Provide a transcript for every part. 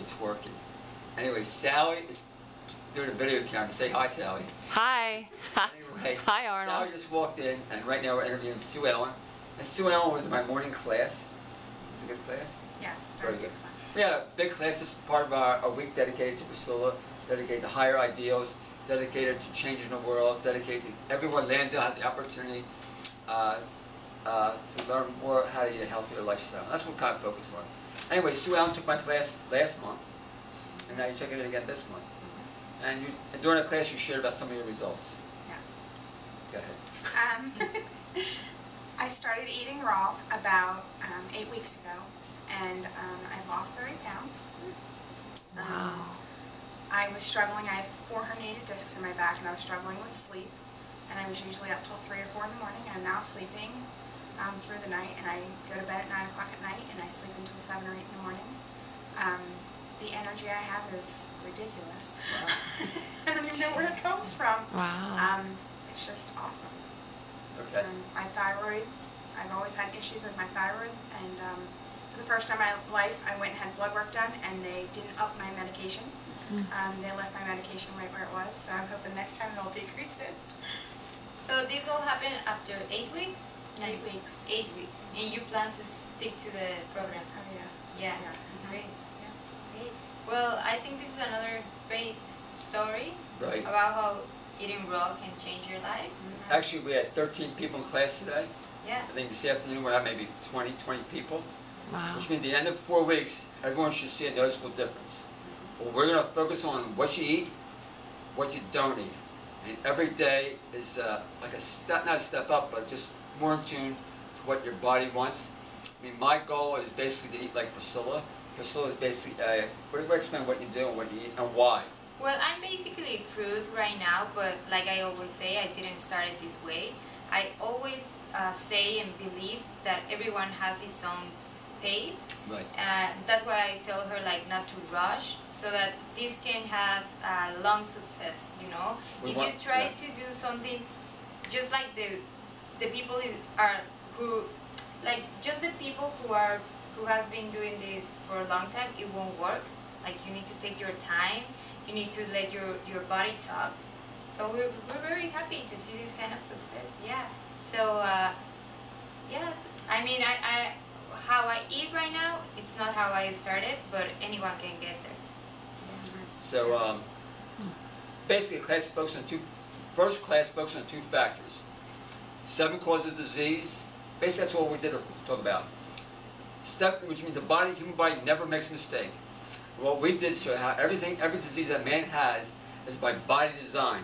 it's working. Anyway, Sally is doing a video camera. Say hi, Sally. Hi. Anyway, Hi, Arnold. Sally just walked in, and right now we're interviewing Sue Ellen. And Sue Ellen was in my morning class. It was a good class? Yes, very good class. We had a big class. This is part of our week dedicated to Priscilla, dedicated to higher ideals, dedicated to changing the world, dedicated to everyone Lansdale has the opportunity to learn more how to eat a healthier lifestyle. That's what we kind of focus on. Anyway, Sue Ellen took my class last month, and now you're taking it again this month. And during the class, you shared about some of your results. Yes. Go ahead. I started eating raw about 8 weeks ago, and I lost 30 pounds. Wow. I was struggling. I have 4 herniated discs in my back, and I was struggling with sleep. And I was usually up till 3 or 4 in the morning. I'm now sleeping through the night, and I go to bed at 9 o'clock at night, and I sleep until 7 or 8 in the morning. The energy I have is ridiculous. Wow. I don't even know where it comes from. Wow. It's just awesome. Okay. My thyroid, I've always had issues with my thyroid, and for the first time in my life, I went and had blood work done, and they didn't up my medication. They left my medication right where it was, so I'm hoping next time it'll decrease it. So this all happened after 8 weeks? 8 weeks. 8 weeks. And you plan to stick to the program? Oh, yeah. Yeah. Yeah. Great. Great. Well, I think this is another great story Right. about how eating raw can change your life. Actually, we had 13 people in class today. Yeah. I think this afternoon we'll have maybe 20 people. Wow. Which means at the end of 4 weeks, everyone should see a noticeable difference. Well, we're going to focus on what you eat, what you don't eat. And every day is like a step, not a step up, but just more in tune to what your body wants. I mean, my goal is basically to eat like Priscilla. Priscilla is basically, explain what you do and what you eat and why. Well, I'm basically fruit right now, but like I always say, I didn't start it this way. I always say and believe that everyone has its own pace. Right. That's why I tell her like not to rush, so that this can have long success. You know, if you try to do something just like the people just the people who has been doing this for a long time, it won't work. Like you need to take your time. You need to let your body talk. So we're very happy to see this kind of success. Yeah. So yeah. I mean, how I eat right now, it's not how I started, but anyone can get there. So basically, first class focuses on 2 factors. 7 causes of disease. Basically, that's all we did talk about. 7, which means the human body never makes a mistake. What we did show how every disease that man has is by body design,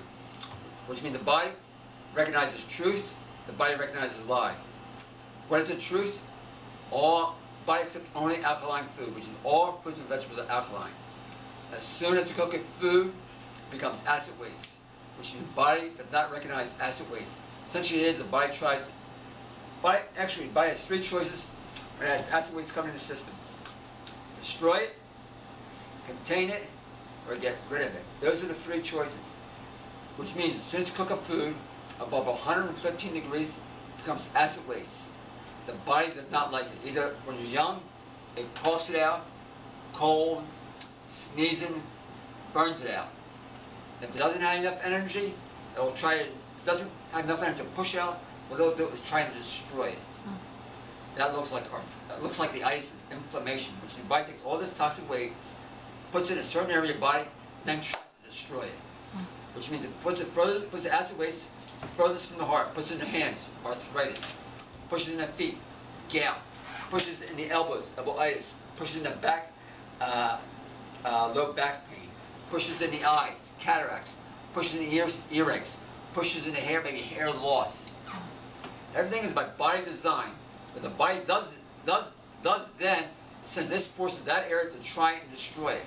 which means the body recognizes truth, the body recognizes lie. What is the truth? All body except only alkaline food, which is all fruits and vegetables are alkaline. As soon as you cook food, it becomes acid waste, which means the body does not recognize acid waste. Essentially, it is the body tries to. The body has 3 choices when it has acid waste coming in the system: destroy it, contain it, or get rid of it. Those are the 3 choices. Which means as soon as you cook up food above 115 degrees, it becomes acid waste. The body does not like it. Either when you're young, it coughs it out, cold, sneezing, burns it out. If it doesn't have enough energy, it will try to, if it doesn't have enough energy to push out, what it'll do is try to destroy it. That looks like the itis is inflammation, which the body takes all this toxic waste, puts it in a certain area of your body, then tries to destroy it. Which means it puts the acid waste furthest from the heart, puts it in the hands, arthritis, pushes in the feet, gout, pushes in the elbows, elbowitis, pushes in the back, low back pain, pushes in the eyes, cataracts, pushes in the ears, earaches, pushes in the hair, maybe hair loss. Everything is by body design. What the body does then, it sends this force to that area to try and destroy it.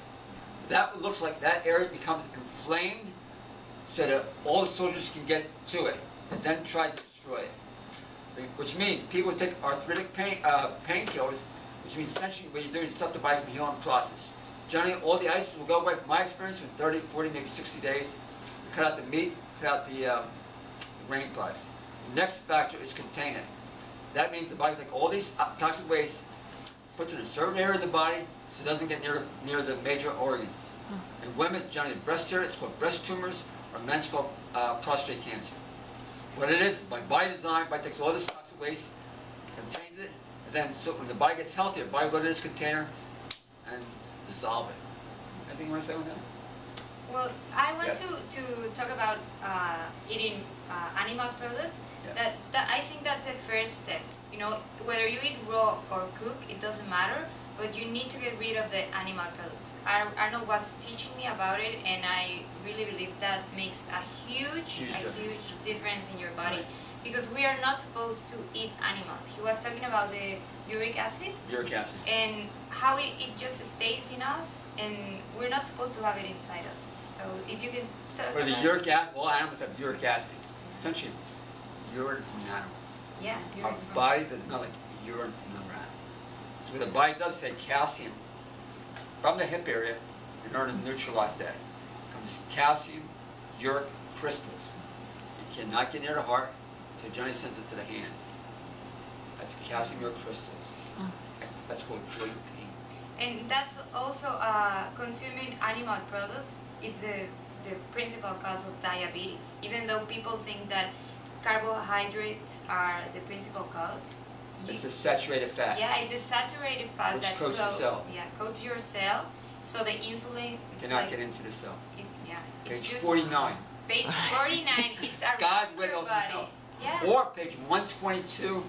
That looks like that area becomes inflamed so that all the soldiers can get to it and then try to destroy it. Which means people take arthritic painkillers, which means essentially what you're doing is stop the body from healing process. Generally, all the ice will go away, from my experience, in 30, 40, maybe 60 days. You cut out the meat, cut out the grain products. The next factor is contain it. That means the body takes all these toxic waste, puts it in a certain area of the body, so it doesn't get near the major organs. In women, it's generally breast area, it's called breast tumors, or men, it's called prostate cancer. What it is by body design, body takes all this toxic waste, contains it, and then so when the body gets healthier, the body will go to this container and dissolve it. Anything you want to say on that? Well, I want Yes. to talk about eating animal products. Yeah. That I think that's the first step. You know, whether you eat raw or cook, it doesn't matter. But you need to get rid of the animal products. Arnold was teaching me about it, and I really believe that makes a huge difference in your body. Right. Because we are not supposed to eat animals. He was talking about the uric acid. Uric acid. And how it just stays in us, and we're not supposed to have it inside us. So if you can talk Or the about- uric acid, all animals have uric acid. Essentially, urine from an animal. Yeah, Our body does not like urine from another animal. So what the body does take calcium from the hip area in order to neutralize that. Comes calcium, uric crystals. You cannot get near the heart, so it generally sends it to the hands. That's calcium uric crystals. That's called joint pain. And that's also consuming animal products. It's the principal cause of diabetes. Even though people think that carbohydrates are the principal cause. It's the saturated fat. Yeah, it's a saturated fat Which that coats the cell. Yeah, coats your cell. So the insulin is Cannot like, get into the cell. yeah, it's Page just 49. Page 49. It's around God's way your also body. health. Yeah. Or page 122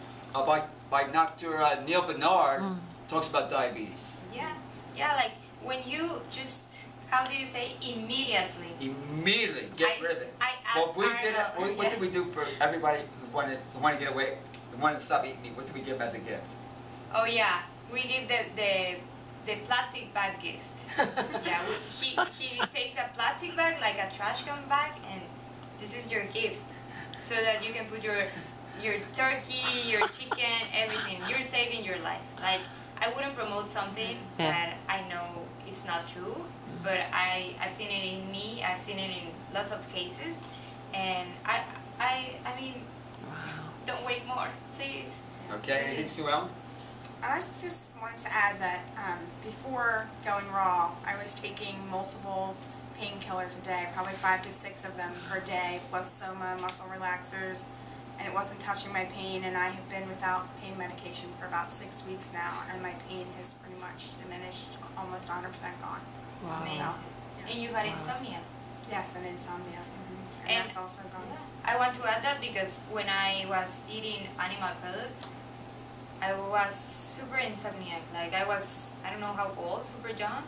by Dr. Neil Bernard talks about diabetes. Yeah, yeah, like when you just, how do you say, immediately. Immediately get rid of it. I Well, asked we did it. Arnold, What did we do for everybody who wanted to get away, who wanted to stop eating meat? What did we give them as a gift? Oh yeah, we give the plastic bag gift. Yeah, he takes a plastic bag, like a trash can bag, and this is your gift, so that you can put your turkey, your chicken, everything. You're saving your life. Like, I wouldn't promote something that I know it's not true, but I've seen it in me. I've seen it in lots of cases, and I mean, don't wait more, please. Okay, anything, Sue Ellen? I just wanted to add that before going raw, I was taking multiple painkillers a day, probably 5 to 6 of them per day, plus Soma, muscle relaxers, and it wasn't touching my pain, and I have been without pain medication for about 6 weeks now, and my pain has pretty much diminished, almost 100% gone. Wow. Amazing. So, And you had insomnia. yes, and insomnia. And And- that's also gone. I want to add that because when I was eating animal products, I was super insomniac. Like I don't know how old, super young,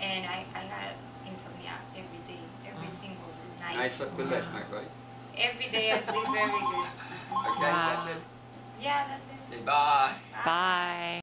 and I had insomnia every day, every single night. I slept good last night, right? Every day I sleep very good. Okay, that's it. Yeah, that's it. Say bye.